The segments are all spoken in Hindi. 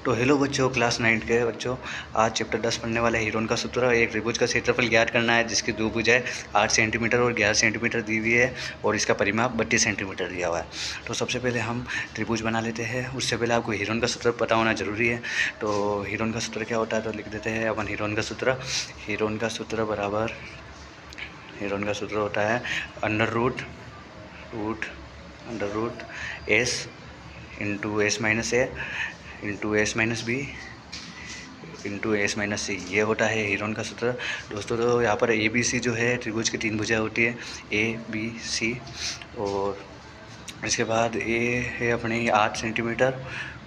तो हेलो बच्चों, क्लास 9 के बच्चों, आज चैप्टर 10 पढ़ने वाले हीरोन का सूत्र। एक त्रिभुज का क्षेत्रफल ज्ञात करना है जिसकी दो भुजाएं 8 सेंटीमीटर और 11 सेंटीमीटर दी हुई है और इसका परिमाप 32 सेंटीमीटर दिया हुआ है। तो सबसे पहले हम त्रिभुज बना लेते हैं। उससे पहले आपको हीरोन का सूत्र पता होना जरूरी है। तो हीरोन का सूत्र क्या होता है तो लिख देते हैं अपन हीरोन का सूत्र। हीरोन का सूत्र होता है under root s into s minus a into s minus b into s minus c. ये होता है हीरोन का सूत्र दोस्तों। तो यहाँ पर ए बी सी जो है त्रिभुज की 3 भुजाएं होती है, ए बी सी। और इसके बाद ए है अपनी 8 सेंटीमीटर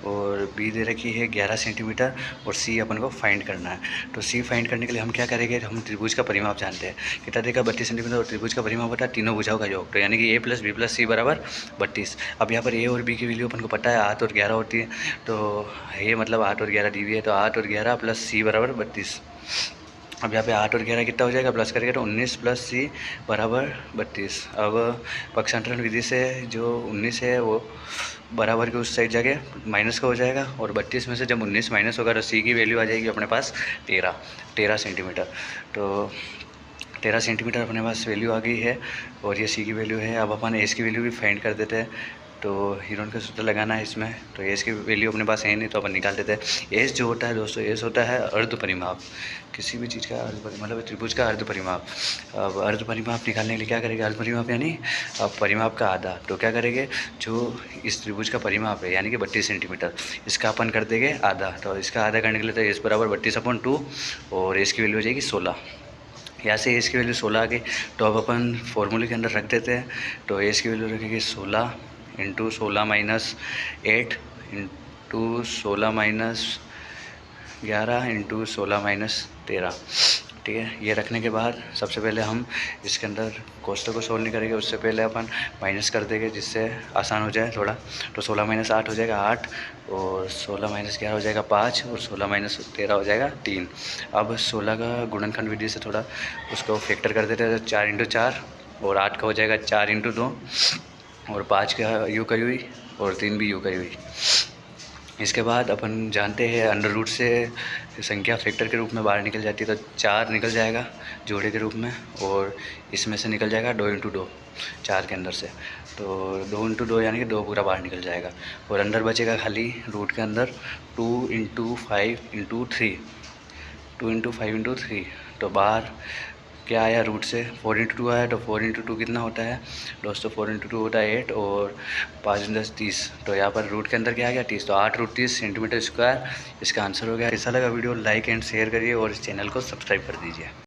और बी दे रखी है 11 सेंटीमीटर और सी अपन को फाइंड करना है। तो सी फाइंड करने के लिए हम क्या करेंगे, हम त्रिभुज का परिमाप जानते हैं। कितना देगा 32 सेंटीमीटर और त्रिभुज का परिमाप होता है तीनों भुजाओं का योग। तो यानी कि ए प्लस बी प्लस सी बराबर 32। अब यहाँ पर ए और बी की वैल्यू अपन को पता है 8 और 11 होती है। तो ये मतलब 8 और 11 दी हुई है, तो 8 और 11 प्लस सी बराबर 32। अब यहाँ पे 8 और 11 कितना हो जाएगा, प्लस करेंगे तो 19 प्लस सी बराबर 32। अब पक्षांतरण विधि से जो 19 है वो बराबर के उस साइड जाके माइनस का हो जाएगा और 32 में से जब 19 माइनस होगा तो सी की वैल्यू आ जाएगी अपने पास 13 सेंटीमीटर। तो 13 सेंटीमीटर अपने पास वैल्यू आ गई है और ये सी की वैल्यू है। अब अपन एस की वैल्यू भी फाइंड कर देते हैं। तो हीरोन का सूत्र लगाना है इसमें। तो एस की वैल्यू अपने पास है नहीं तो अपन निकाल देते हैं। एस जो होता है दोस्तों, एस होता है अर्ध परिमाप, किसी भी चीज़ का अर्ध परिमाप मतलब त्रिभुज का अर्ध परिमाप। अब अर्ध परिमाप निकालने के लिए क्या करेंगे, अर्ध परिमाप यानी अब परिमाप का आधा। तो क्या करेंगे, जो इस त्रिभुज का परिमाप है यानी कि 32 सेंटीमीटर, इसका अपन कर देंगे आधा। तो इसका आधा करने के लिए तो एस बराबर 32/2 और एस की वैल्यू हो जाएगी 16। यहाँ से एस की वैल्यू 16 आ गई। तो अब अपन फॉर्मूले के अंदर रख देते हैं। तो एस की वैल्यू रखेंगे 16 into 16 minus 8 into 16 minus 11 into 16 minus 13। ठीक है, ये रखने के बाद सबसे पहले हम इसके अंदर कोष्टक को सोल्व नहीं करेंगे, उससे पहले अपन माइनस कर देंगे जिससे आसान हो जाए थोड़ा। तो 16 माइनस 8 हो जाएगा 8 और 16 माइनस 11 हो जाएगा 5 और 16 माइनस 13 हो जाएगा 3। अब 16 का गुणनखंड विधि से थोड़ा उसको फैक्टर कर देते हैं। तो 4 इंटू 4 और 8 का हो जाएगा 4 इंटू 2 और 5 का यू करी हुई और 3 भी यू करी हुई। इसके बाद अपन जानते हैं अंडर रूट से संख्या फैक्टर के रूप में बाहर निकल जाती है। तो 4 निकल जाएगा जोड़े के रूप में और इसमें से निकल जाएगा 2 इंटू 2 4 के अंदर से। तो 2 इंटू 2 यानी कि 2 पूरा बाहर निकल जाएगा और अंदर बचेगा खाली रूट के अंदर 2 इंटू 5 इंटू 3 2 इंटू 5 इंटू 3। तो बाहर क्या आया रूट से 4 इंटू 2 आया। तो 4 इंटू 2 कितना होता है दोस्तों, 4 इंटू 2 होता है 8 और 5 10 30। तो यहाँ पर रूट के अंदर क्या आ गया 30। तो 8 रूट 30 सेंटीमीटर स्क्वायर इसका आंसर हो गया। ऐसा लगा वीडियो लाइक एंड शेयर करिए और इस चैनल को सब्सक्राइब कर दीजिए।